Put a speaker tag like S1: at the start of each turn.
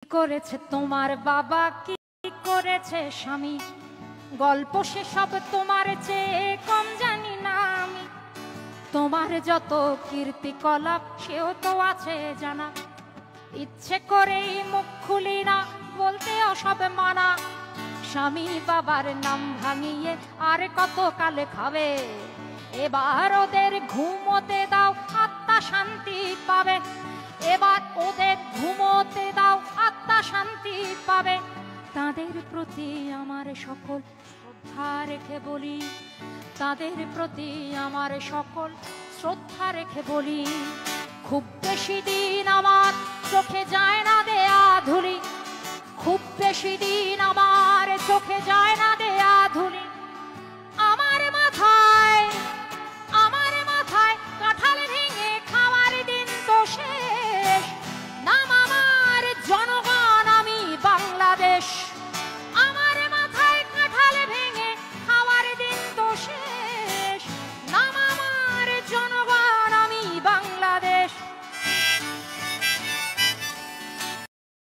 S1: করেছে তোমার বাবা, কি করেছে স্বামী, গল্প সেসব তোমার চেয়ে কম জানি না আমি। তোমার যত কীর্তিকলাপ সেও তো আছে জানা, ইচ্ছে করেই মুখ খুলি না, বলতে সব মানা। স্বামী বাবার নাম ভাঙিয়ে আর কত কালে খাবে, এবার ওদের ঘুমোতে দাও, আত্মা শান্তি পাবে। এবার ওদের ঘুমোতে দাও, আত্মা শান্তি পাবে। তাদের প্রতি আমার সকল শ্রদ্ধা রেখে বলি, তাদের প্রতি আমার সকল শ্রদ্ধা রেখে বলি, খুব বেশি দিন আমার চোখে যায় না দেয়া ধুলি।